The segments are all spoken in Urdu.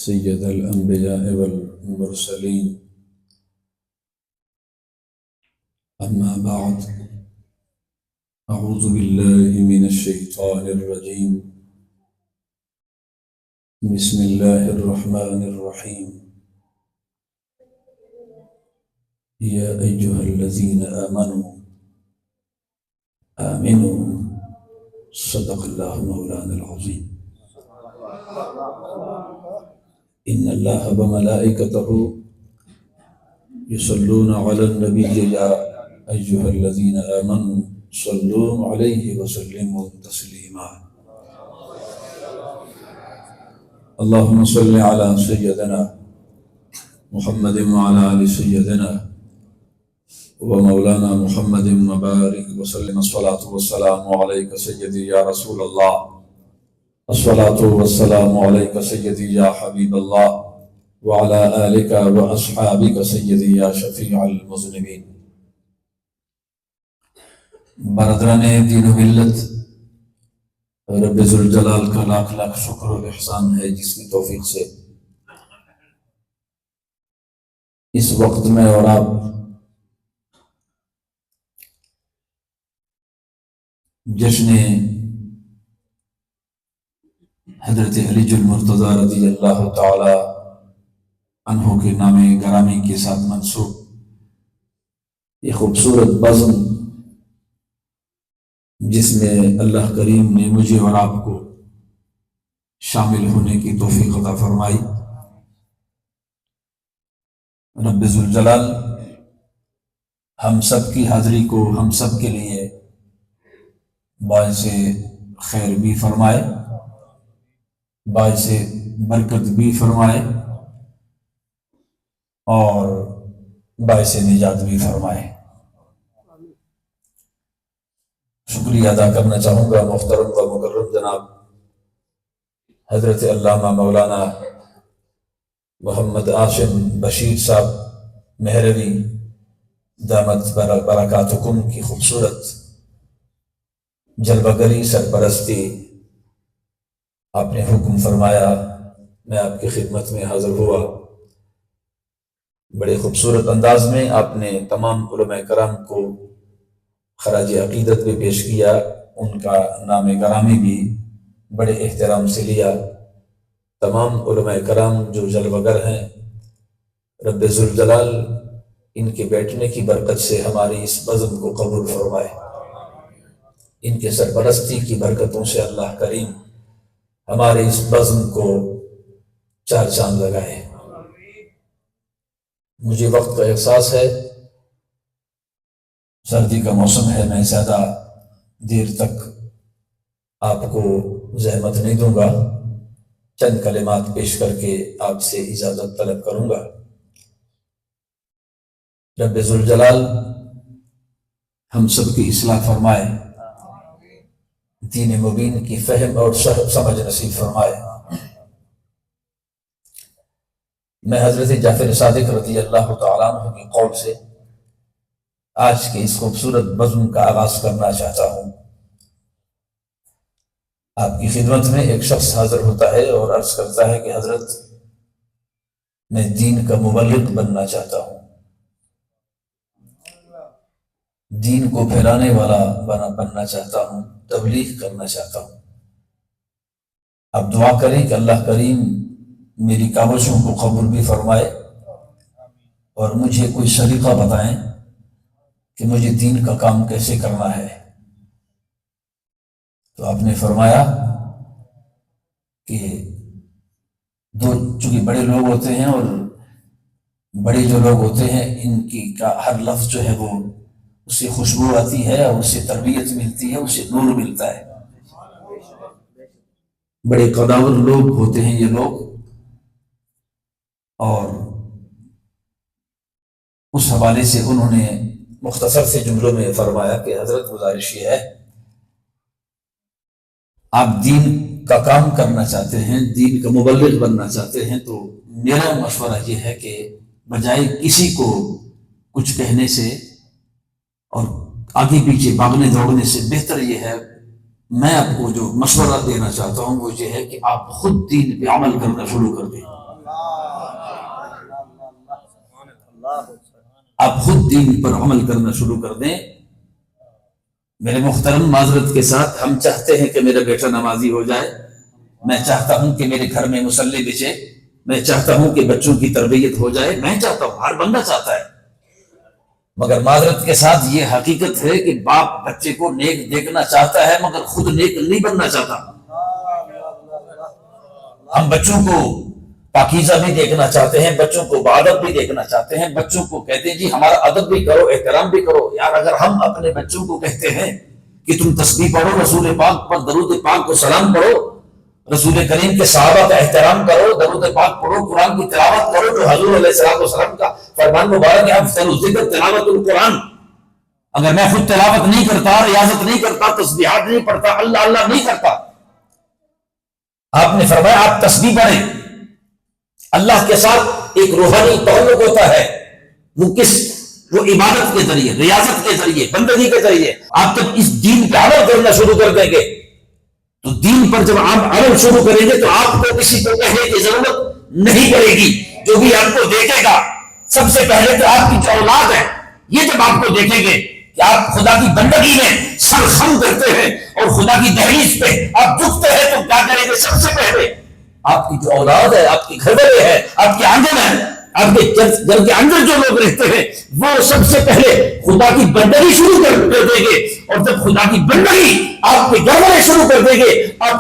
سید الانبیاء والمرسلین اما بعد اعوذ باللہ من الشیطان الرجیم بسم اللہ الرحمن الرحیم یا ایہا الذین آمنوا صدق اللہ مولانا العظیم ان اللہ وملائکتہ یصلون علی النبی یا ایہا الذین آمنوا صلوا علیہ وسلموا تسلیما اللہم صل علی سیدنا محمد وعلی آل سیدنا ومولانا محمد مبارک وسلم الصلاة والسلام علیک سیدی یا رسول اللہ الصلاة والسلام علیک سیدی یا حبیب اللہ وعلی آلک واصحابک سیدی یا شفیع المذنبین۔ برادران دین و ملت، رب ذوالجلال کا لاکھ لاکھ شکر و احسان ہے جس کی توفیق سے اس وقت میں اور آپ جشن حضرت علی المرتضیٰ رضی اللہ تعالی عنہ کے نام گرامی کے ساتھ منسوب یہ خوبصورت بزم جس میں اللہ کریم نے مجھے اور آپ کو شامل ہونے کی توفیق عطا فرمائی، رب ذوالجلال ہم سب کی حاضری کو ہم سب کے لیے باعث خیر بھی فرمائے، باعث برکت بھی فرمائے اور باعث نجات بھی فرمائے۔ شکریہ ادا کرنا چاہوں گا محترم و مکرم جناب حضرت علامہ مولانا محمد عاشم بشیر صاحب مہروی دامت برکاتکم کی خوبصورت جلوہ گری سرپرستی آپ نے حکم فرمایا، میں آپ کی خدمت میں حاضر ہوا۔ بڑے خوبصورت انداز میں آپ نے تمام علماء کرام کو خراج عقیدت بھی پیش کیا، ان کا نام گرامی بھی بڑے احترام سے لیا۔ تمام علماء کرام جو جلوہ گر ہیں، رب ذوالجلال ان کے بیٹھنے کی برکت سے ہماری اس بزم کو قبول فرمائے، ان کے سرپرستی کی برکتوں سے اللہ کریم ہمارے اس بزم کو چار چاند لگائے۔ مجھے وقت کا احساس ہے، سردی کا موسم ہے، میں زیادہ دیر تک آپ کو زحمت نہیں دوں گا، چند کلمات پیش کر کے آپ سے اجازت طلب کروں گا۔ رب ذوالجلال ہم سب کی اصلاح فرمائے، دین مبین کی فہم اور سمجھ نصیب فرمائے۔ میں حضرت جعفر صادق رضی اللہ تعالیٰ عنہ کی قول سے آج کے اس خوبصورت بزم کا آغاز کرنا چاہتا ہوں۔ آپ کی خدمت میں ایک شخص حاضر ہوتا ہے اور عرض کرتا ہے کہ حضرت میں دین کا مبلغ بننا چاہتا ہوں، دین کو پھیلانے والا بننا چاہتا ہوں، تبلیغ کرنا چاہتا ہوں۔ اب دعا کریں کہ اللہ کریم میری کاوشوں کو قبول بھی فرمائے اور مجھے کوئی طریقہ بتائیں کہ مجھے دین کا کام کیسے کرنا ہے۔ تو آپ نے فرمایا کہ چونکہ بڑے لوگ ہوتے ہیں اور بڑے جو لوگ ہوتے ہیں ان کی کا ہر لفظ جو ہے وہ اس سے خوشبو آتی ہے اور اس سے تربیت ملتی ہے، اس سے نور ملتا ہے۔ بڑے قداور لوگ ہوتے ہیں یہ لوگ، اور اس حوالے سے انہوں نے مختصر سے جملوں میں فرمایا کہ حضرت گزارش یہ ہے، آپ دین کا کام کرنا چاہتے ہیں، دین کا مبلغ بننا چاہتے ہیں، تو میرا مشورہ یہ ہے کہ بجائے کسی کو کچھ کہنے سے اور آگے پیچھے بھاگنے دوڑنے سے بہتر یہ ہے، میں آپ کو جو مشورہ دینا چاہتا ہوں وہ یہ ہے کہ آپ خود دین پہ عمل کرنا شروع کر دیں۔ آپ خود دین پر عمل کرنا شروع کر دیں۔ میرے محترم، معذرت کے ساتھ، ہم چاہتے ہیں کہ میرا بیٹا نمازی ہو جائے، میں چاہتا ہوں کہ میرے گھر میں مصلی بچے، میں چاہتا ہوں کہ بچوں کی تربیت ہو جائے، میں چاہتا ہوں، ہر بندہ چاہتا ہے، مگر معذرت کے ساتھ یہ حقیقت ہے کہ باپ بچے کو نیک دیکھنا چاہتا ہے مگر خود نیک نہیں بننا چاہتا۔ ہم بچوں کو پاکیزہ بھی دیکھنا چاہتے ہیں، بچوں کو بادب بھی دیکھنا چاہتے ہیں، بچوں کو کہتے ہیں جی ہمارا ادب بھی کرو، احترام بھی کرو۔ یار اگر ہم اپنے بچوں کو کہتے ہیں کہ تم تسبیح پڑھو، رسول پاک پر درود پاک کو سلام پڑھو، رسول کریم کے صحابہ کا احترام کرو، درود پاک پڑھو، قرآن کی تلاوت کرو جو حضور علیہ السلام کا فرمان مبارک ہے، افضل الذکر تلاوت القرآن، اگر میں خود تلاوت نہیں کرتا، ریاضت نہیں کرتا، تسبیحات نہیں پڑھتا، اللہ اللہ نہیں کرتا، آپ نے فرمایا آپ تسبیح پڑھیں، اللہ کے ساتھ ایک روحانی تعلق ہوتا ہے، وہ عبادت کے ذریعے، ریاضت کے ذریعے، بندگی کے ذریعے۔ آپ جب اس دین پہ عمل کرنا شروع کر دیں گے تو دین پر جب آپ عمل شروع کریں گے تو آپ کو کسی کو کہنے کی ضرورت نہیں پڑے گی۔ جو بھی آپ کو دیکھے گا، سب سے پہلے تو آپ کی جو اولاد ہے یہ جب آپ کو دیکھیں گے کہ آپ خدا کی بندگی میں سر خم کرتے ہیں اور خدا کی دہلیز پہ آپ جھکتے ہیں، تو کیا کریں گے؟ سب سے پہلے آپ کی جو اولاد ہے، آپ کے گھر والے ہیں، آپ کے آنگن ہے، آپ کے گھر کے اندر جو لوگ رہتے ہیں، وہ سب سے پہلے خدا کی بندگی شروع کر دیں گے، اور جب خدا کی بندگی آپ کے گھر والے شروع کر دیں گے، آپ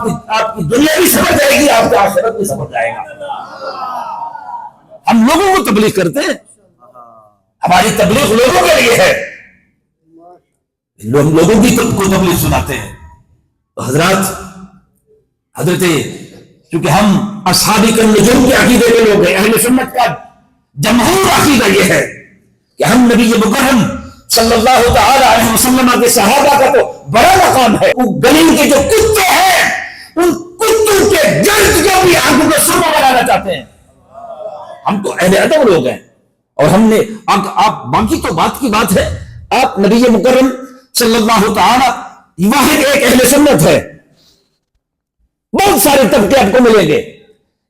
کی دنیا بھی سمجھ جائے گی، آپ کا آخرت بھی سمجھ جائے گا۔ ہم لوگوں کو تبلیغ کرتے ہیں، ہماری تبلیغ لوگوں کے لیے ہے، ہم لوگوں کی کو تبلیغ سناتے ہیں۔ تو حضرت کیونکہ ہم اصحاب النجوم کے عقیدے کے لوگ ہیں، اہل سنت کا جمہور عقیدہ یہ ہے کہ ہم نبی مکرم صلی اللہ تعالی علیہ وسلم کے صحابہ کا تو بڑا مقام ہے، وہ گلیم کے جو کتے ہیں ان کتوں کے جلد جو بھی آنکھوں کو سرما بنانا چاہتے ہیں۔ ہم تو اہل ادب لوگ ہیں، اور ہم نے آپ باقی تو بات کی بات ہے، آپ نبی مکرم صلی اللہ تعالی واحد ایک اہل سنت ہے۔ بہت سارے طبقے آپ کو ملیں گے،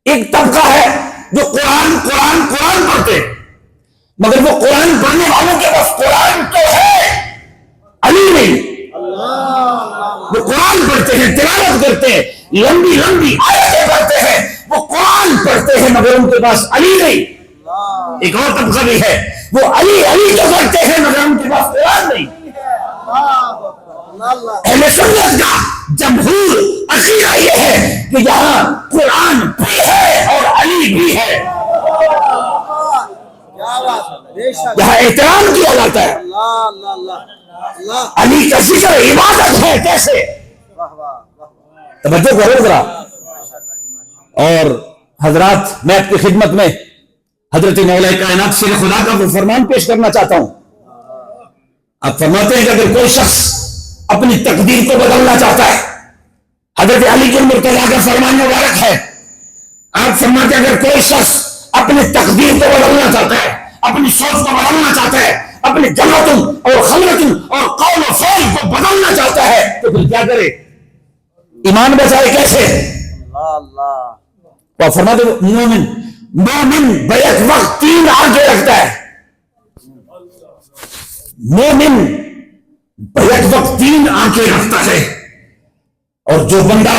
ایک طبقہ ہے جو قرآن پڑھتے، مگر وہ قرآن پڑھنے والوں کے پاس قرآن تو ہے، علی نہیں۔ وہ قرآن پڑھتے ہیں، تلاوت کرتے ہیں، لمبی آیتیں پڑھتے ہیں، وہ قرآن پڑھتے ہیں، مگر ان کے پاس علی نہیں۔ ایک اور طبقہ بھی ہے، وہ علی تو کرتے ہیں مگر ان کے پاس قرآن نہیں۔ اہل سنت کا جمہور عقیدہ یہ ہے کہ یہاں قرآن بھی ہے اور علی بھی ہے، یہاں احترام کیا جاتا ہے، علی کا ذکر عبادت ہے۔ کیسے؟ توجہ کرو ذرا۔ اور حضرات، میں آپ کی خدمت میں حضرت مولا کائنات شیر خدا کا وہ فرمان پیش کرنا چاہتا ہوں۔ آپ فرماتے ہیں کہ اگر کوئی شخص اپنی تقدیر کو بدلنا چاہتا ہے، حضرت علی کے مرتضیٰ کا فرمان مبارک ہے، آپ فرماتے ہیں اگر کوئی شخص اپنی تقدیر کو بدلنا چاہتا ہے، اپنی سوچ کو بدلنا چاہتا ہے، اپنی جنتوں اور خلوتوں اور قول و فعل کو بدلنا چاہتا ہے، تو پھر کیا کرے؟ ایمان بچائے کیسے؟ تو فرماتے ہیں مومن بیک وقت 3 آنکھیں رکھتا ہے، مومن بیک وقت 3 آنکھیں رکھتا ہے، اور جو بندہ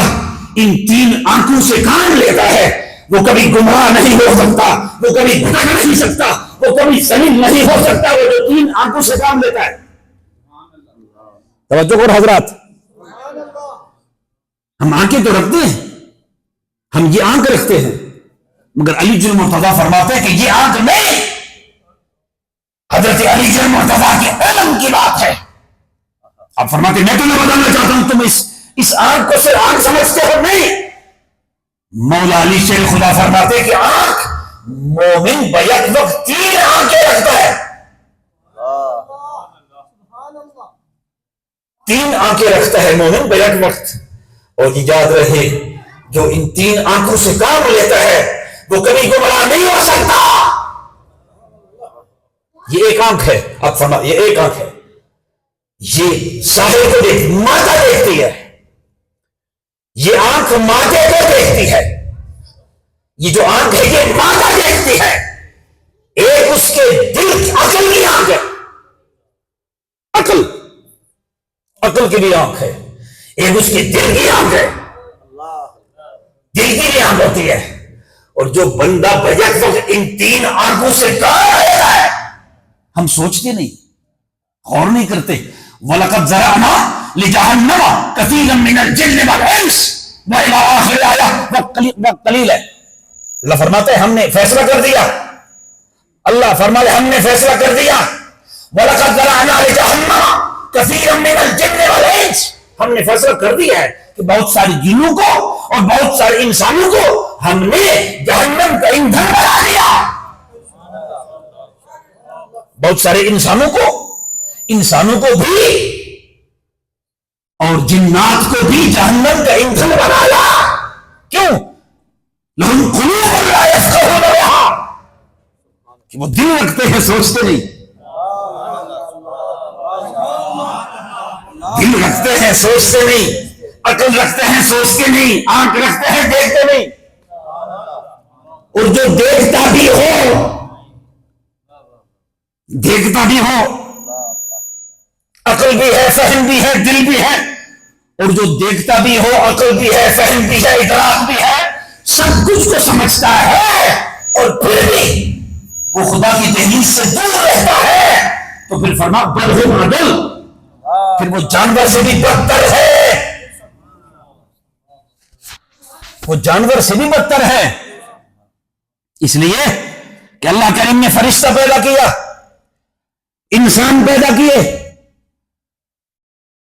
ان 3 آنکھوں سے کام لیتا ہے وہ کبھی گمراہ نہیں ہو سکتا، وہ کبھی بھٹک نہیں سکتا، وہ کبھی ذلیل نہیں ہو سکتا، وہ جو 3 آنکھوں سے کام لیتا ہے۔ توجہ کرو حضرات، ہم آنکھیں تو رکھتے ہیں، ہم یہ آنکھ رکھتے ہیں، مگر علی جل مرتضیٰ فرماتے ہیں کہ یہ آنکھ نہیں، حضرت علی جل مرتضیٰ کے علم کی بات ہے۔ آپ فرماتے ہیں میں تمہیں بتانا چاہتا ہوں، تم اس آنکھ کو صرف آنکھ سمجھتے ہو نہیں۔ مولا علی شیر خدا فرماتے کہ آنکھ مومن بیک وقت 3 آنکھیں رکھتا ہے، 3 آنکھیں رکھتا ہے مومن بیک وقت۔ اور یاد رہے جو ان 3 آنکھوں سے کام لیتا ہے وہ کبھی گمراہ نہیں ہو سکتا۔ یہ ایک آنکھ ہے، آپ فرماتے یہ ایک آنکھ ہے، یہ ساحل کو ماتا دیکھتی ہے، یہ آنکھ ماتے کو دیکھتی ہے، یہ جو آنکھ ہے یہ ماتا دیکھتی ہے، ایک اس کے دل عقل کی آنکھ ہے، عقل کی بھی آنکھ ہے، ایک اس کی دل کی آنکھ ہے، دل کی بھی آنکھ ہوتی ہے. اور جو بندہ بجٹ وقت ان تین آنکھوں سے کہاں رہتا ہے، ہم سوچتے نہیں، غور نہیں کرتے. وَلَقَدْ زَرَعْنَا لِجَهَنَّمَ كَثِيرًا مِنَ الْجِنِّ وَالْإِنسِ وَإِلَىٰ آخِرِ آیَةٍ وقت قلیل ہے. اللہ فرماتے ہیں ہم نے فیصلہ کر دیا، اللہ فرمائے ہم نے فیصلہ کر دیا. وَلَقَدْ زَرَعْنَا لِجَهَنَّمَ كَثِيرًا مِنَ الْجِنِّ وَالْإِنسِ، ہم نے فیصلہ کر دیا ہے کہ بہت سارے جنوں کو اور بہت سارے انسانوں کو ہم نے جہنم کا ایندھن بنا دیا. بہت سارے انسانوں کو بھی اور جنات کو بھی جہنم کا ایندھن بنایا. کیوں؟ لَهُمْ قُلُوبٌ لَا يَفْقَهُونَ بِهَا، کہ وہ دل رکھتے ہیں سوچتے نہیں، دل رکھتے ہیں سوچتے نہیں، عقل رکھتے ہیں سوچتے نہیں، آنکھ رکھتے ہیں دیکھتے نہیں. اور جو دیکھتا بھی ہو، عقل بھی ہے، فہم بھی ہے، دل بھی ہے، اور جو دیکھتا بھی ہو، عقل بھی ہے، فہم بھی ہے، ادراک بھی ہے، سب کچھ کو سمجھتا ہے، اور پھر بھی وہ خدا کی دہلیز سے دور رہتا ہے، تو پھر فرما بل ہم اضل، پھر وہ جانور سے بھی بدتر ہے، وہ جانور سے بھی بدتر ہے. اس لیے کہ اللہ کریم نے فرشتہ پیدا کیا، انسان پیدا کیے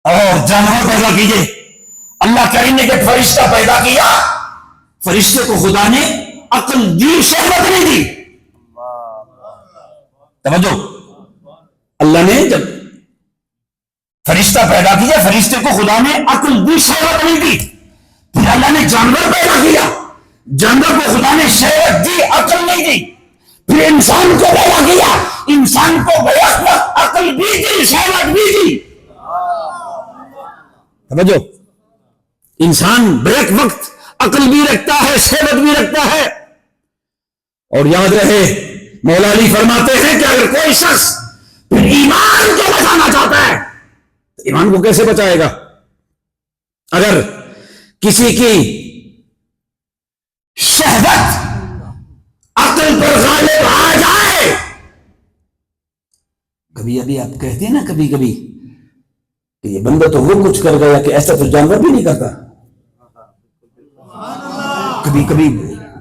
اور جانور پیدا کیے. اللہ کریم نے جب فرشتہ پیدا کیا، فرشتے کو خدا نے عقل دی، شہوت نہیں دی. توجہ، اللہ نے جب فرشتہ پیدا کیا، فرشتے کو خدا نے عقل دی، شہوت نہیں دی. پھر اللہ نے جانور پیدا کیا، جانور کو خدا نے شہوت دی، عقل نہیں دی. پھر انسان کو پیدا کیا، انسان کو بیک وقت عقل بھی دی، شہوت بھی دی. سمجھو، انسان بیک وقت عقل بھی رکھتا ہے، شہوت بھی رکھتا ہے. اور یاد رہے مولا علی فرماتے ہیں کہ اگر کوئی شخص پھر ایمان کو بچانا چاہتا ہے تو ایمان کو کیسے بچائے گا؟ اگر کسی کی شہوت عقل پر غالب آ جائے، کبھی ابھی آپ کہتے ہیں نا کبھی کہ یہ بندہ تو وہ کچھ کر گیا کہ ایسا تو جانور بھی نہیں کرتا.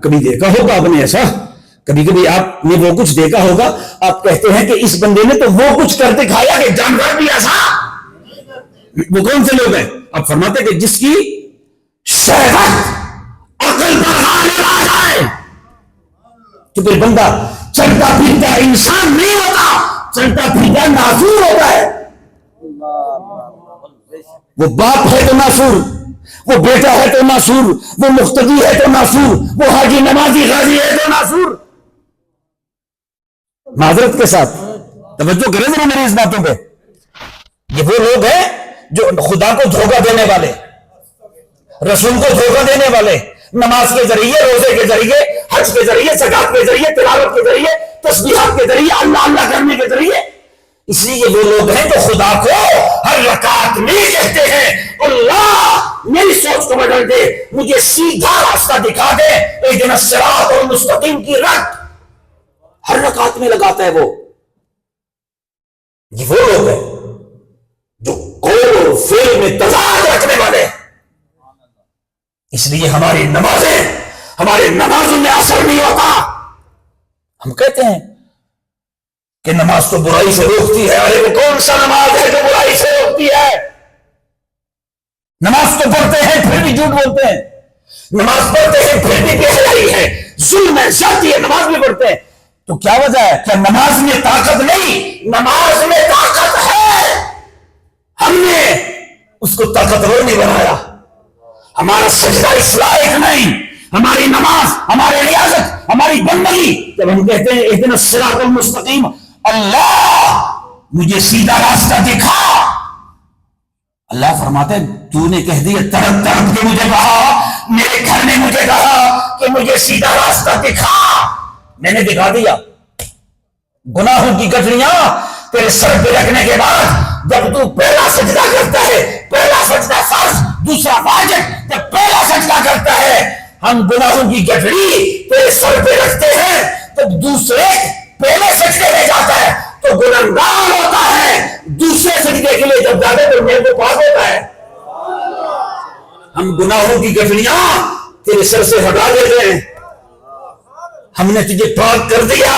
کبھی دیکھا ہوگا آپ نے ایسا، کبھی آپ نے وہ کچھ دیکھا ہوگا، آپ کہتے ہیں کہ اس بندے نے تو وہ کچھ کر دکھایا کہ جانور بھی ایسا. وہ کون سے لوگ ہیں؟ آپ فرماتے کہ جس کی شہوت عقل پر غالب آ جائے، کہ پھر بندہ چلتا پھرتا انسان نہیں ہوتا، چلتا پھرتا ناسور ہوتا ہے. وہ باپ ہے تو ناسور، وہ بیٹا ہے تو ناسور، وہ مقتدی ہے تو ناسور، وہ حاجی نمازی غازی ہے تو ناسور. معذرت کے ساتھ توجہ کریں ذرا میری اس باتوں پہ. یہ وہ لوگ ہیں جو خدا کو دھوکہ دینے والے، رسول کو دھوکہ دینے والے، نماز کے ذریعے، روزے کے ذریعے، حج کے ذریعے، زکات کے ذریعے، تلاوت کے ذریعے، تسبیحات کے ذریعے، اللہ اللہ کرنے کے ذریعے. اس لیے وہ لوگ ہیں جو خدا کو ہر رکعت میں کہتے ہیں اللہ میری سوچ کو بدل دے، مجھے سیدھا راستہ دکھا دے، اہدنا الصراط المستقیم کی رٹ ہر رکعت میں لگاتا ہے. یہ وہ لوگ ہیں جو قول اور فعل میں تضاد رکھنے والے. اس لیے ہماری نمازوں میں اثر نہیں ہوتا. ہم کہتے ہیں کہ نماز تو برائی سے روکتی ہے. ارے وہ کون سا نماز ہے جو برائی سے روکتی ہے؟ نماز تو پڑھتے ہیں پھر بھی جھوٹ بولتے ہیں، نماز پڑھتے ہیں پھر بھی بے حیائی ہے، ظلم ہے، زیادتی ہے، نماز بھی پڑھتے ہیں. تو کیا وجہ ہے؟ کیا نماز میں طاقت نہیں؟ نماز میں طاقت ہے، ہم نے اس کو طاقتور نہیں بنایا. ہمارا سجدہ اس لائق نہیں، ہماری نماز، ہماری ریاضت، ہماری بندگی. جب ہم کہتے ہیں اہدنا الصراط المستقیم، اللہ مجھے سیدھا راستہ دکھا، اللہ فرماتے ہیں تو نے کہہ دیا، تڑپ تڑپ کے مجھے کہا، میرے گھر نے مجھے کہا کہ مجھے سیدھا راستہ دکھا، میں نے دکھا دیا. گناہوں کی گٹھڑیاں تیرے سر پہ رکھنے کے بعد جب تو پہلا سجدہ کرتا ہے، پہلا سجدہ فرض دوسرا واجب، جب پہلا سجدہ کرتا ہے ہم گناہوں کی گٹھڑی تیرے سر پہ رکھتے ہیں، جب دوسرے پہلے سجدے میں جاتا ہے تو گنہگار ہوتا ہے، دوسرے سجدے کے لیے جب جاتے تو میرے کو پاک ہوتا ہے۔ ہم گناہوں کی گٹھڑیاں تیرے سر سے ہٹا دیتے ہیں، ہم نے تجھے پاک کر دیا،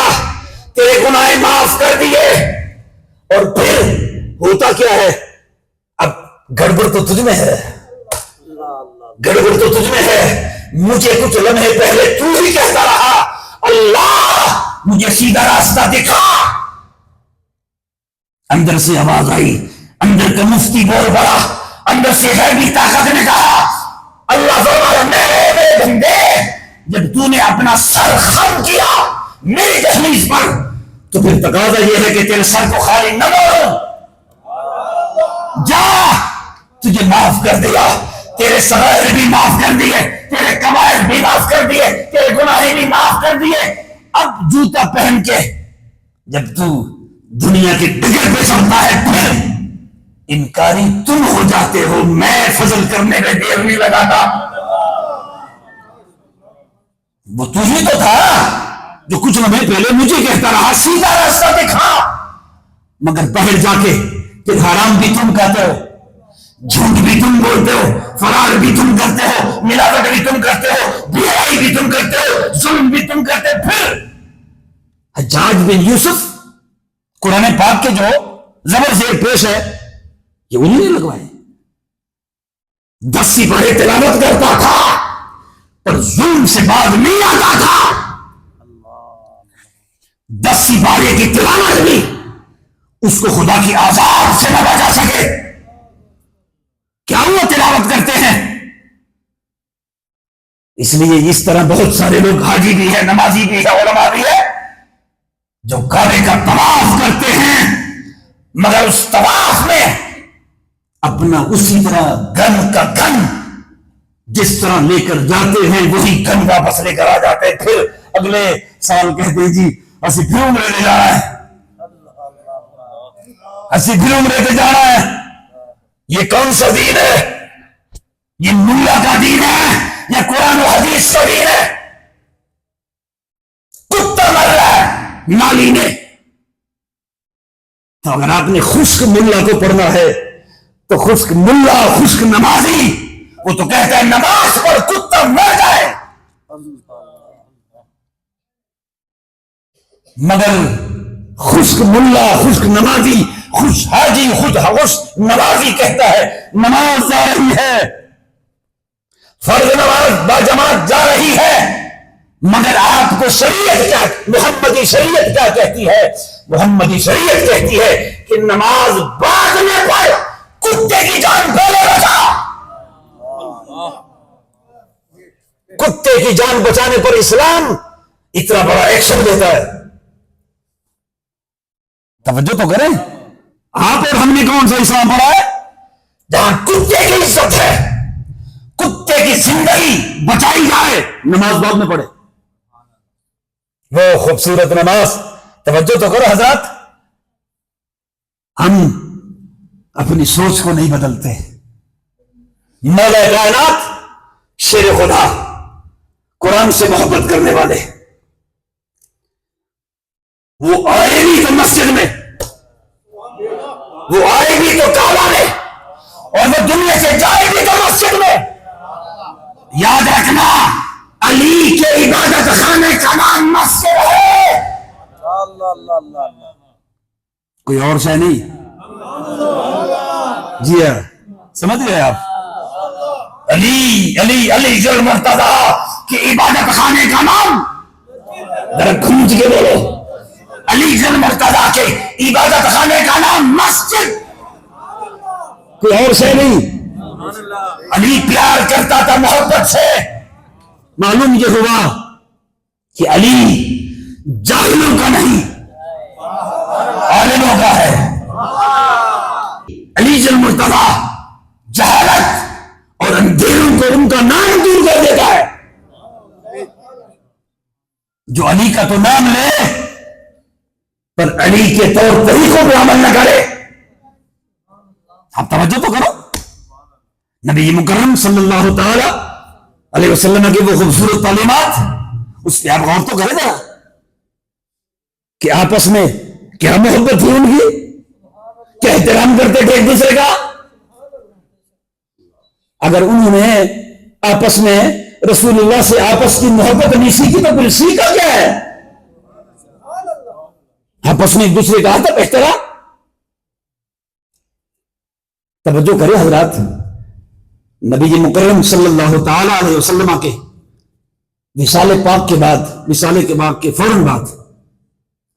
تیرے گناہ معاف کر دیے، اور پھر ہوتا کیا ہے؟ اب گڑبڑ تو تجھ میں ہے، گڑبڑ تو تجھ میں ہے۔ مجھے کچھ لمحے پہلے تو ہی کہتا رہا اللہ مجھے سیدھا راستہ دکھا، اندر سے آواز آئی، اندر کا مفتی بول پڑا، اندر سے غیبی طاقت نے کہا اللہ فرمایا میرے بندے جب تو نے اپنا سر خم کیا میری دہلیز پر تو پھر تقاضا یہ ہے کہ تیرے سر کو خالی نہ موڑوں، جا تجھے معاف کر دیا، تیرے صغائر بھی معاف کر دیے، تیرے کبائر بھی معاف کر دیے، تیرے گناہ بھی معاف کر دیے۔ اب جوتا پہن کے جب تو دنیا کی ڈگر پہ چلتا ہے پھر انکاری تم ہو جاتے ہو، میں فضل کرنے میں دیر نہیں لگاتا۔ وہ تو ہی تو تھا جو کچھ لمحے پہلے مجھے کہتا رہا سیدھا راستہ دکھا، مگر باہر جا کے پھر حرام بھی تم کہتے ہو، جھوٹ بھی تم بولتے ہو، فرار بھی تم کرتے ہو، ملاوٹ بھی تم کرتے ہو، بے حیائی بھی تم کرتے ہو، ظلم بھی تم کرتے ہو۔ پھر حجاج بن یوسف قرآن پاک کے جو زبر زیر پیش ہے یہ انہوں نے لگوائے، 10 سپارے تلاوت کرتا تھا پر ظلم سے بعد نہیں آتا تھا، 10 سپارے کی تلاوت بھی اس کو خدا کی عذاب سے نہ بچا سکے۔ کیا وہ تلاوت کرتے ہیں؟ اس لیے اس طرح بہت سارے لوگ حاجی بھی ہے، نمازی بھی ہے، علماء بھی ہے جو کعبے کا طواف کرتے ہیں مگر اس طواف میں اپنا اسی طرح گن کا گن جس طرح لے کر جاتے ہیں وہی گن واپس لے کر آ جاتے ہیں، پھر اگلے سال کہتے ہیں جی اسی پھر عمرے لے جا رہا ہے، اسی پھر عمرے لے جا رہا ہے۔ یہ کون سا دین ہے؟ یہ ملا کا دین ہے یا قرآن و حدیث کا دین ہے؟ کتا مر رہا ہے نالی میں، تو اگر آپ نے خشک ملا کو پڑھنا ہے تو خشک ملا خشک نمازی وہ تو کہتا ہے نماز پر کتا مر جائے، مگر خشک ملا خشک نمازی خوش حاجی خود خوش نمازی کہتا ہے نماز جا رہی ہے، فرض نماز با جماعت جا رہی ہے، مگر آپ کو شریعت کیا محمدی شریعت کیا کہتی ہے؟ محمدی شریعت کہتی ہے کہ نماز بعد میں پڑھ، کتے کی جان پہلے بچا۔ کتے کی جان بچانے پر اسلام اتنا بڑا ایکشن لیتا ہے۔ توجہ تو کریں، آپ اور ہم نے کون سا اسلام پڑھا ہے جہاں کتے کی عزت ہے، کتے کی زندگی بچائی جائے، نماز بعد میں پڑھے، وہ خوبصورت نماز۔ توجہ تو کرو حضرات، ہم اپنی سوچ کو نہیں بدلتے۔ مولا کائنات شیر خدا قرآن سے محبت کرنے والے وہ آئے گی تو مسجد میں، وہ آئے گی تو کعبہ میں، اور وہ دنیا سے جائے گی تو مسجد میں۔ یاد رکھنا علی کے عبادت خانے کا نام مسجد ہے، کوئی اور شے نہیں۔ جی ہاں، سمجھ گئے آپ؟ علی علی علی جو مرتضیٰ کی عبادت خانے کا نام، ذرا گونج کے بولو، علی جو مرتضیٰ کے عبادت خانے کا نام مسجد، کوئی اور شے نہیں۔ علی پیار کرتا تھا محبت سے، معلوم یہ ہوا کہ علی جاہلوں کا نہیں عالموں کا ہے۔ علی جل مرتضیٰ جہالت اور اندھیروں کو ان کا نام دور کر دیتا ہے۔ جو علی کا تو نام لے پر علی کے طور طریقوں پہ عمل نہ کرے. آپ توجہ تو کرو. نبی مکرم صلی اللہ تعالی علیہ وسلم کی وہ خوبصورت تعلیمات، اس پہ آپ غور تو کریں نا کہ آپس میں کیا محبت تھی ان کی، کیا احترام کرتے تھے ایک دوسرے کا. اگر انہوں نے آپس میں رسول اللہ سے آپس کی محبت نہیں سیکھی تو پھر سیکھا کیا ہے؟ آپس میں ایک دوسرے کا ادب احترام. توجہ کرے حضرات، نبی مکرم صلی اللہ تعالی علیہ وسلم کے وصال پاک کے بعد، وصال کے بعد کے فوراً بعد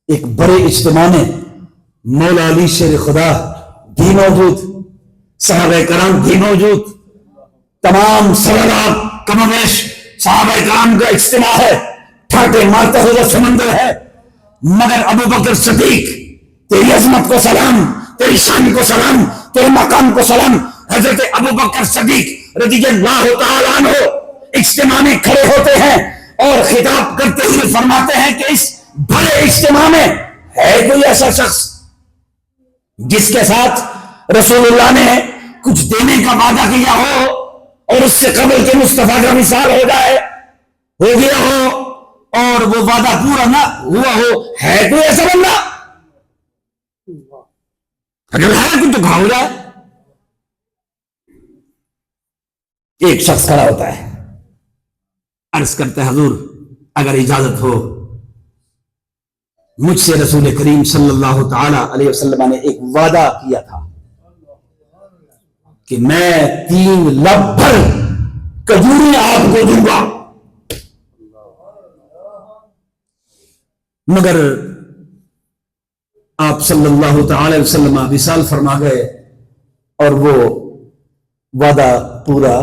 ایک بڑے اجتماع میں مولا علی شیر خدا بھی موجود، صحابہ کرام بھی موجود، تمام سوالات کم و بیش صحابہ کرام کا اجتماع ہے، ٹھاٹے مارتا ہوا سمندر ہے، مگر ابو بکر صدیق تیری عظمت کو سلام، تیری شان کو سلام، تیرے مقام کو سلام. حضرت ابو بکر صدیق رضی اللہ تعالیٰ عنہ اجتماع میں کھڑے ہوتے ہیں اور خطاب کرتے ہوئے فرماتے ہیں کہ اس بڑے اجتماع میں ہے کوئی ایسا شخص جس کے ساتھ رسول اللہ نے کچھ دینے کا وعدہ کیا ہو اور اس سے قبل کے مصطفیٰ کا مثال ہو جائے، ہو گیا ہو اور وہ وعدہ پورا نہ ہوا ہو؟ ہے کوئی ایسا بندہ؟ اگر ہے کچھ تو کھا ہو جائے. ایک شخص کھڑا ہوتا ہے، عرض کرتا ہے حضور اگر اجازت ہو مجھ سے رسول کریم صلی اللہ تعالی علیہ وسلم نے ایک وعدہ کیا تھا کہ میں 3 لب بھر کھجوریں آپ کو دوں گا، مگر آپ صلی اللہ تعالی وسلم وصال فرما گئے اور وہ وعدہ پورا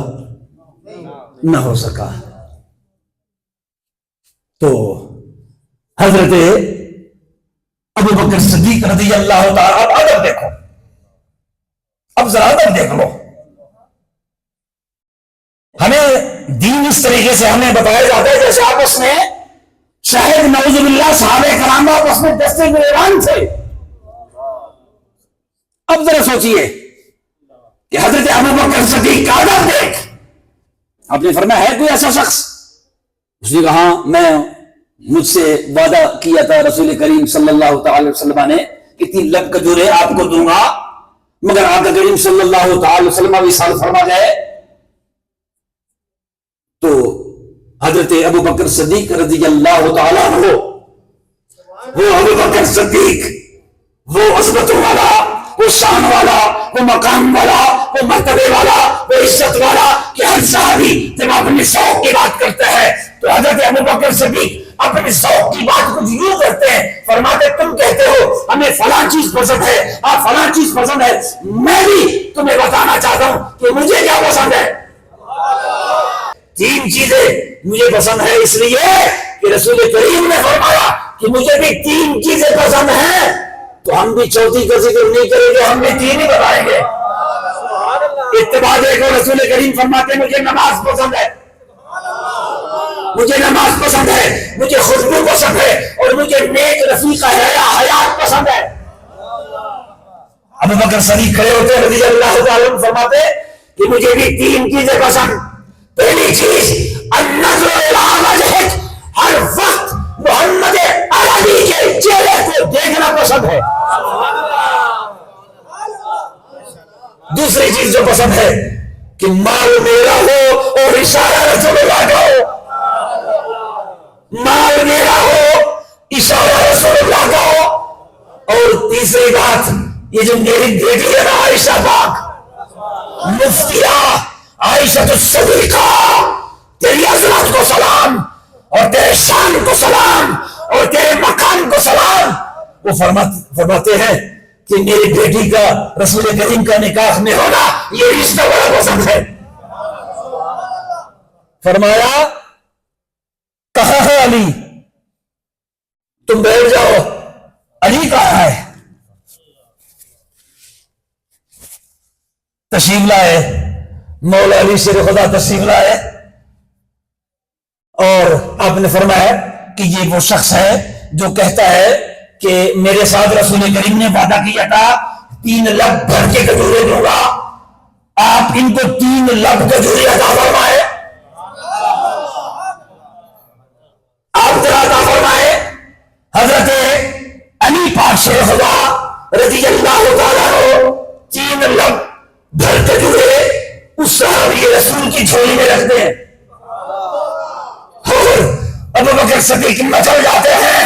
نہ ہو سکا. تو حضرت ابو بکر صدیق رضی اللہ تعالی، اب ادب دیکھو، اب ذرا ادب دیکھ لو. ہمیں دین اس طریقے سے ہمیں بتایا جاتا ہے جیسے آپس میں شاہد نعوذ باللہ صحابہ کرام آپس میں دستے گریبان تھے. اب ذرا سوچئے کہ حضرت ابو بکر صدیق کا ادب دیکھ. آپ نے فرمایا ہے کوئی ایسا شخص؟ اس نے کہا میں مجھ سے وعدہ کیا تھا رسول کریم صلی اللہ تعالی وسلم نے کہ 3 لب کھجوریں آپ کو دوں گا، مگر آقا کریم صلی اللہ تعالی وسلم وصال فرما گئے. تو حضرت ابو بکر صدیق رضی اللہ تعالی عنہ، وہ ابو بکر صدیق، وہ عظمتوں والا، وہ شان والا، وہ مقام والا، وہ مرتبے والا، وہ عزت والا کہ ہر صحابی جب اپنے ذوق کی بات کرتا ہے تو حضرت ابو بکر صدیق اپنے ذوق کی بات کچھ یوں کرتے ہیں، فرماتے تم کہتے ہو ہمیں فلاں چیز پسند ہے، آپ فلاں چیز پسند ہے، میں بھی تمہیں بتانا چاہتا ہوں کہ مجھے کیا پسند ہے. 3 چیزیں مجھے پسند ہے، اس لیے کہ رسول کریم نے فرمایا کہ مجھے بھی 3 چیزیں پسند ہیں. تو ہم بھی چوتھی کا ذکر نہیں کریں گے، ہم بھی 3 ہی بتائیں گے. اتباع دیکھو، رسول کریم فرماتے ہیں مجھے نماز پسند ہے، مجھے نماز پسند ہے، مجھے خوشبو پسند ہے اور مجھے نیک رفیق حیات پسند ہے. ابو بکر صدیق کھڑے ہوتے رضی اللہ تعالی عنہ فرماتے کہ مجھے بھی 3 چیزیں پسند. پہلی چیز النظر الی وجہک، ہر وقت محمد عربی کے چہرے کو دیکھنا پسند ہے. دوسری چیز جو پسند ہے کہ مال میرا ہو اور اشارہ رسول اللہ کا ہو، مال میرا ہو اشارہ رسول اللہ کا ہو. اور تیسری بات، یہ جو میری بیٹی ہے نا عائشہ پاک، مفتیہ عائشہ الصدیقہ، تیری عظمت کو سلام اور تیرے شان کو سلام اور تیرے مقام کو سلام. وہ فرماتے ہیں کہ میری بیٹی کا رسول کریم کا نکاح میں ہونا یہ رشتہ بڑا پسند ہے. فرمایا کہاں ہے علی؟ تم بیٹھ جاؤ. علی کہاں ہے؟ تشریف لائے، مولا علی شیر خدا تشریف لائے اور آپ نے فرمایا کہ یہ وہ شخص ہے جو کہتا ہے کہ میرے ساتھ رسول کریم نے وعدہ کیا تھا 3 لب بھر کے کھجورے دوں گا، آپ ان کو 3 لب کھجورے عطا فرمائے، آپ ذرا عطا فرمائے۔ حضرت علی پاک شیر خدا رضی اللہ تعالیٰ عنہ 3 لب بھر کھجورے اس صحابی رسول کی جھولی میں رکھتے ہیں، اور ابو بکر صدیق مچل جاتے ہیں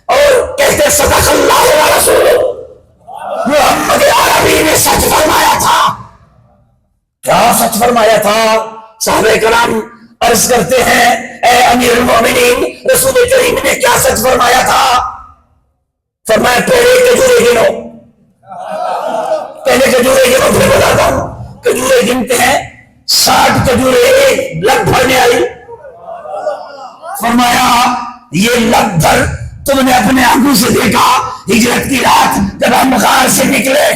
اور کہتے ہیں صدق اللہ و رسولہ، محمد عربی نے سچ فرمایا تھا۔ کیا سچ فرمایا تھا؟ صحابہ کرام عرض کرتے ہیں اے امیر المومنین رسول کریم نے کیا سچ فرمایا تھا؟ فرمایا پہلے کھجورے گنو، پہلے کھجورے گنو پھر بتاتا ہوں۔ کھجورے گنتے ہیں، 60 کھجورے ایک لگ بھرنے آئی۔ فرمایا یہ لگ بھر تم نے اپنے آنکھوں سے دیکھا ہجرت کی رات جب ہم غار سے نکلے،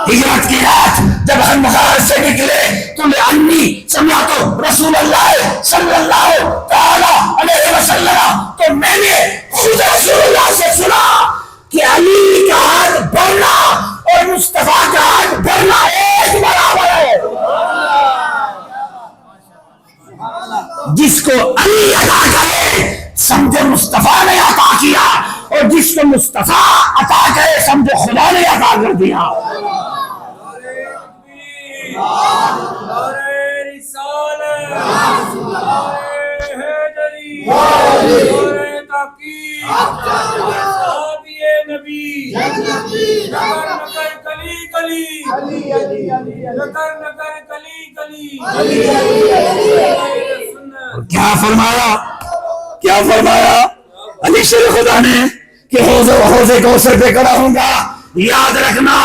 ہجرت کی رات جب ہم غار سے نکلے تم نے انی سمعت رسول اللہ صلی اللہ تعالی علیہ وسلم، تو میں نے خود رسول اللہ سے سنا کہ علی کا ہاتھ بھرنا اور مصطفیٰ کا ہاتھ بھرنا ایک برابر ہے۔ جس کو علی عطا کرے سمجھے مصطفیٰ نے عطا کیا، اور جس کو مصطفیٰ عطا کرے سمجھے خدا نے عطا کر دیا۔ کیا فرمایا؟ کیا فرمایا علی شیر خدا نے کہ حوض کوثر پہ کھڑا ہوں گا، یاد رکھنا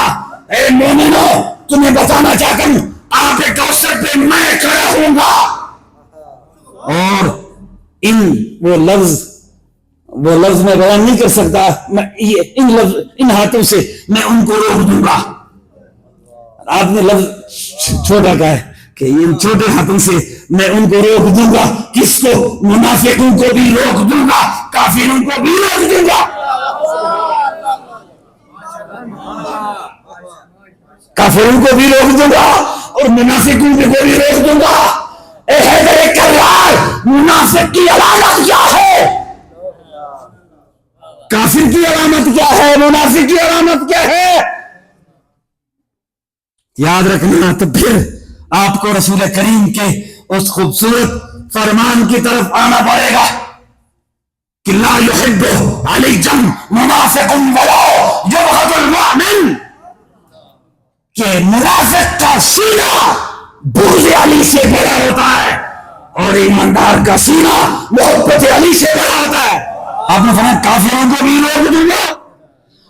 اے مومنو، تمہیں بتانا چاہتا ہوں آپ کوثر پہ میں کھڑا ہوں گا، اور وہ لفظ میں بیان نہیں کر سکتا، ان ہاتھوں سے میں ان کو روک دوں گا۔ آپ نے لفظ چھوٹا کہا ہے کہ ان چھوٹے ہاتھوں سے میں ان کو روک دوں گا، کس کو؟ منافقوں کو بھی روک دوں گا، کافروں کو بھی روک دوں گا، کافروں کو بھی روک دوں گا اور منافقوں کو بھی روک دوں گا۔ اے حیدر کرار، منافق کی علامت کیا ہے؟ کافر کی علامت کیا ہے؟ منافق کی علامت کیا ہے؟ یاد رکھنا۔ تو پھر آپ کو رسول کریم کے اس خوبصورت فرمان کی طرف آنا پڑے گا کہ لا يحب علی منافق ولا یبغض المؤمن، کہ منافق کا سینہ بغض علی سے بڑا ہوتا ہے اور ایماندار کا سینہ محبت علی سے بڑا ہوتا ہے۔ آپ نے فرمایا کافروں کو بھی روک دوں گا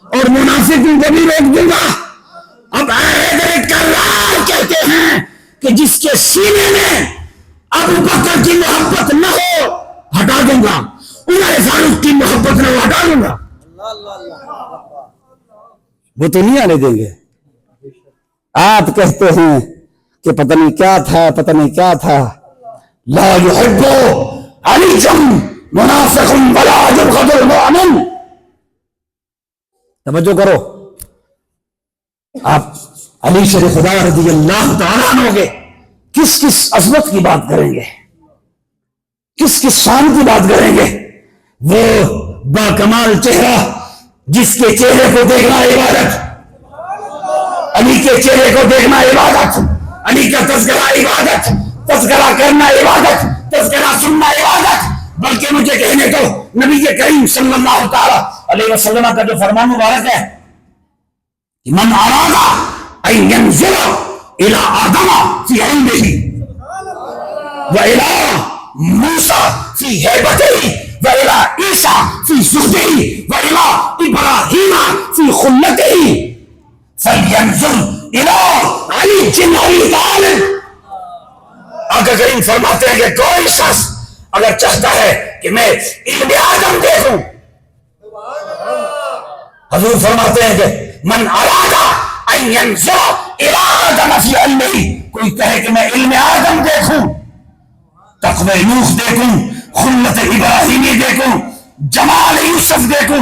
اور منافقوں کو بھی روک دوں گا۔ اب حیدر کرار کہتے ہیں کہ جس کے سینے میں ابو بکر کی محبت نہ ہو ہٹا دوں گا، عمر فاروق کی محبت نہ ہو ہٹا دوں گا۔ وہ تو نہیں آنے دیں گے۔ آپ کہتے ہیں کہ پتہ نہیں کیا تھا، پتہ نہیں کیا تھا۔ لا يحب علی منافق ولا یبغض المؤمن۔ توجہ کرو، آپ علی شیر خدا رضی اللہ تعالیٰ عنہ کے کس کس عظمت کی بات کریں گے، کس کس شان کی بات کریں گے۔ وہ با کمال چہرہ جس کے چہرے کو دیکھنا عبادت، علی کے چہرے کو دیکھنا عبادت، علی کا تذکرہ عبادت، تذکرہ کرنا عبادت، تذکرہ سننا عبادت۔ بلکہ مجھے کہنے تو نبی کریم صلی اللہ تعالی علیہ وسلم کا جو فرمان مبارک ہے، من اراد ان ينزل الى آدم في علمه والى موسى في هيبته والى عيسى في زهده والى ابراهيم في خلته فلينظر الى علي بن ابي طالب۔ آقا کریم فرماتے ہیں کہ کوئی شخص اگر چاہتا ہے کہ میں علم آدم دیکھوں، حضور فرماتے ہیں کہ من اراد ان ينظر الى آدم في علمه، کوئی کہے کہ میں علم آدم دیکھوں، تقوی نوح دیکھوں، خلت ابراہیمی دیکھوں، جمال یوسف دیکھوں،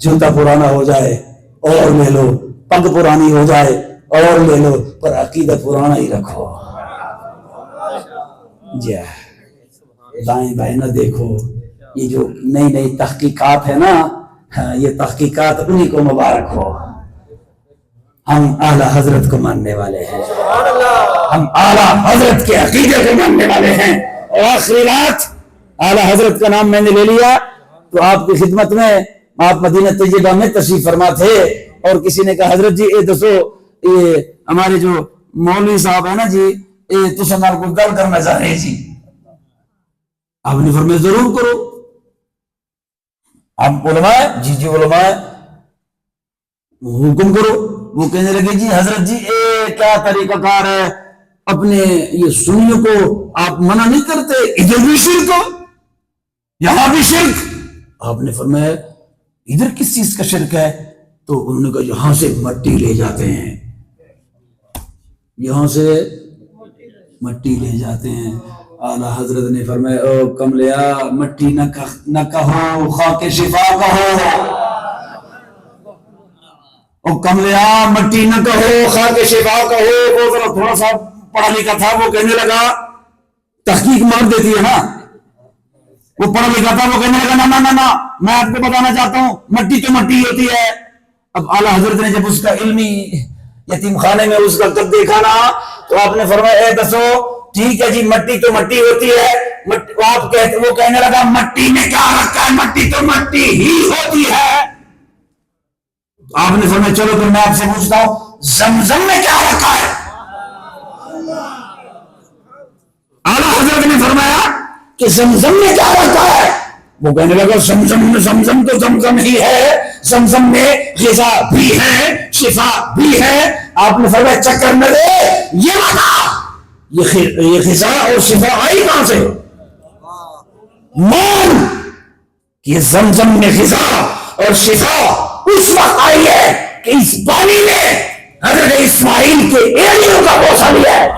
جوتا پرانا ہو جائے اور لے لو، پگ پرانی ہو جائے اور لے لو، پر عقیدہ پرانا ہی رکھو۔ جی دائیں بائیں نہ دیکھو۔ یہ جو نئی نئی تحقیقات ہے نا، یہ تحقیقات انہی کو مبارک ہو۔ ہم اعلیٰ حضرت کو ماننے والے ہیں، ہم اعلیٰ حضرت کے عقیدے کو ماننے والے ہیں۔ اور آخری رات اعلیٰ حضرت کا نام میں نے لے لیا تو آپ کی خدمت میں، آپ مدینہ طیبہ میں تشریف فرما تھے، اور کسی نے کہا حضرت جی اے دسو یہ ہمارے جو مولوی صاحب ہے نا جی، تو سنال کو گل کرنا چاہ رہے جی۔ آپ نے فرمایا ضرور کرو۔ آپ علماء؟ جی جی علماء، حکم کرو۔ وہ کہنے لگے جی حضرت جی اے کیا طریقہ کار ہے، اپنے یہ سنیوں کو آپ منع نہیں کرتے، ادھر بھی شرک ہو یہاں بھی شرک۔ آپ نے فرمایا ادھر کس چیز کا شرک ہے؟ تو انہوں نے کہا یہاں سے مٹی لے جاتے ہیں، یہاں سے مٹی لے جاتے ہیں۔ اعلیٰ حضرت نے فرمایا او کملیا، مٹی نہ کہو، خاک شفا کہو۔ او کملیا، مٹی نہ کہو، خاک شفا کہو۔ وہ ذرا تھوڑا سا پڑھا لکھا تھا، وہ کہنے لگا، تحقیق مار دیتی ہے نا، وہ پڑھا لکھا تھا، وہ کہنے لگا نہ نہ نہ، میں آپ کو بتانا چاہتا ہوں مٹی تو مٹی ہوتی ہے۔ اب اعلیٰ حضرت نے جب اس کا علمی یتیم خانے میں اس کا قد دیکھا نا، تو آپ نے فرمایا اے دسو ٹھیک ہے جی مٹی تو مٹی ہوتی ہے، وہ کہنے لگا مٹی میں کیا رکھا ہے، مٹی تو مٹی ہی ہوتی ہے۔ آپ نے فرمایا چلو پھر میں آپ سے پوچھتا ہوں زمزم میں کیا رکھا ہے؟ اعلیٰ حضرت نے فرمایا کہ زمزم میں کیا رکھا ہے؟ وہ کہنے لگا زمزم تو زمزم ہی ہے، زمزم میں غذا بھی ہے، شفا بھی ہے۔ آپ نے فرمایا چکر نہ دے، یہ بتا یہ غذا اور شفا آئی کہاں سے؟ مان کہ زمزم میں غذا اور شفا اس وقت آئی ہے کہ اس پانی نے حضرت اسماعیل کے ایڑیوں کا بوسہ لیا ہے۔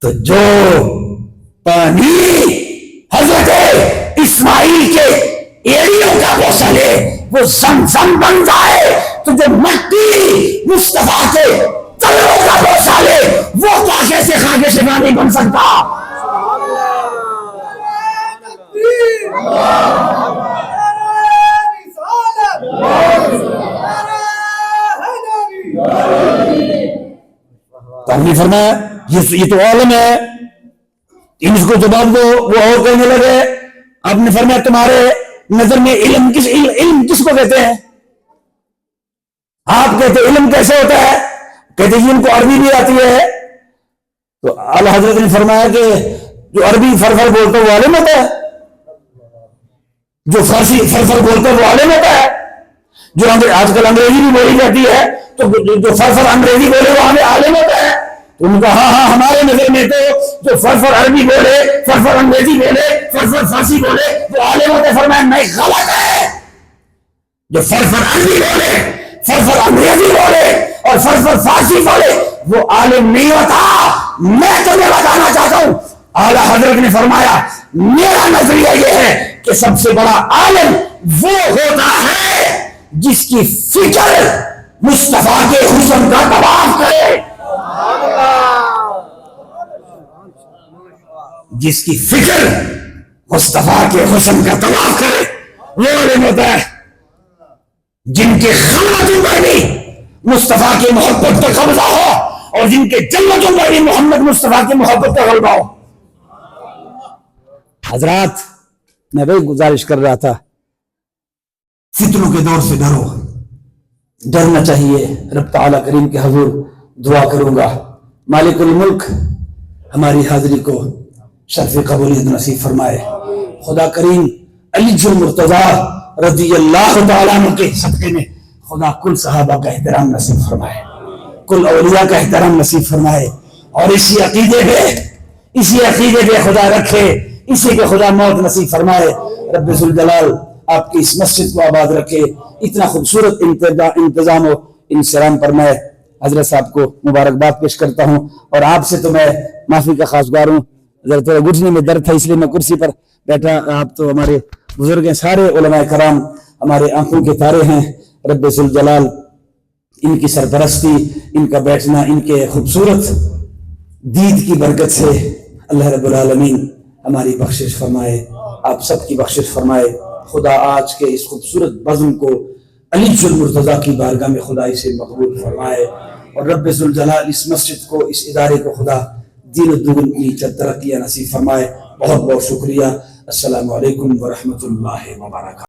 تو جو پانی حضرت اسماعیل کے ایڑیوں کا بوسہ لے وہ زمزم بن جائے، تو جو مٹی مصطفیٰ کے تلوں کا بوسہ لے وہ کیسے خاک شفا نہیں بن سکتا؟ تو ہم نے فرمایا یہ تو عالم ہے، ان کو جواب دو۔ وہ اور کہنے لگے، آپ نے فرمایا تمہارے نظر میں علم کس کو کہتے ہیں؟ آپ کہتے علم کیسے ہوتا ہے؟ کہتے جی ان کو عربی بھی آتی ہے۔ تو اعلیٰ حضرت نے فرمایا کہ جو عربی فرفر بولتا ہے وہ عالم ہوتا ہے، جو فارسی فرفر بولتا ہے وہ عالم ہوتا ہے، جو آج کل انگریزی بھی بولی جاتی ہے تو جو فرفر انگریزی بولے وہ ہمیں عالم ہوتا ہے۔ تو ان کا ہاں ہمارے نظر میں تو جو فرفر عربی بولے، فرفر انگریزی بولے، فرفر فارسی بولے وہ عالم ہوتا ہے۔ فرمایا نہیں، غلط ہے۔ جو فرفر عربی بولے، فرفر انگریزی بولے اور فرفر فارسی بولے وہ عالم نہیں ہوتا۔ میں تمہیں بتانا چاہتا ہوں، اعلیٰ حضرت نے فرمایا میرا نظریہ یہ ہے کہ سب سے بڑا عالم وہ ہوتا ہے جس کی فکر مصطفیٰ کے حسن کا طواف کرے، جس کی فکر مصطفیٰ کے حسن کا طواف کرے وہ عالم ہوتا ہے۔ جن کے خلوتوں پر بھی مصطفیٰ کی محبت کا قبضہ ہو اور جن کے جنتوں پر بھی محمد مصطفیٰ کی محبت کا غلبہ ہو۔ حضرات میں وہی گزارش کر رہا تھا، فتنوں کے دور سے ڈرو، ڈرنا چاہیے۔ رب تعالیٰ کریم کے حضور دعا کروں گا مالک الملک ہماری حاضری کو شرف قبولیت نصیب فرمائے۔ خدا کریم علی المرتضیٰ رضی اللہ تعالیٰ عنہ کے صدقے میں خدا کل صحابہ کا احترام نصیب فرمائے، کل اولیاء کا احترام نصیب فرمائے، اور اسی عقیدے پہ خدا رکھے، اسی کے خدا موت نصیب فرمائے۔ رب ذوالجلال آپ کی اس مسجد کو آباد رکھے، اتنا خوبصورت انتظام و انصرام فرمائے۔ حضرت صاحب کو مبارکباد پیش کرتا ہوں، اور آپ سے تو میں معافی کا خواستگار ہوں، ذرا تھوڑا گھٹنے میں درد تھا اس لیے میں کرسی پر بیٹھا، آپ تو ہمارے بزرگ ہیں سارے علماء کرام ہمارے آنکھوں کے تارے ہیں. رب ذوالجلال ان کی سرپرستی، ان کا بیٹھنا، ان کے خوبصورت دید کی برکت سے اللہ رب العالمین ہماری بخشش فرمائے، آپ سب کی بخشش فرمائے. خدا آج کے اس خوبصورت بزم کو علی المرتضیٰ کی بارگاہ میں خدائی سے مقبول فرمائے، اور رب ذوالجلال اس مسجد کو، اس ادارے کو خدا دین و دگن کی ترقیاں نصیب فرمائے. بہت بہت شکریہ. السلام علیکم ورحمۃ اللہ وبرکاتہ.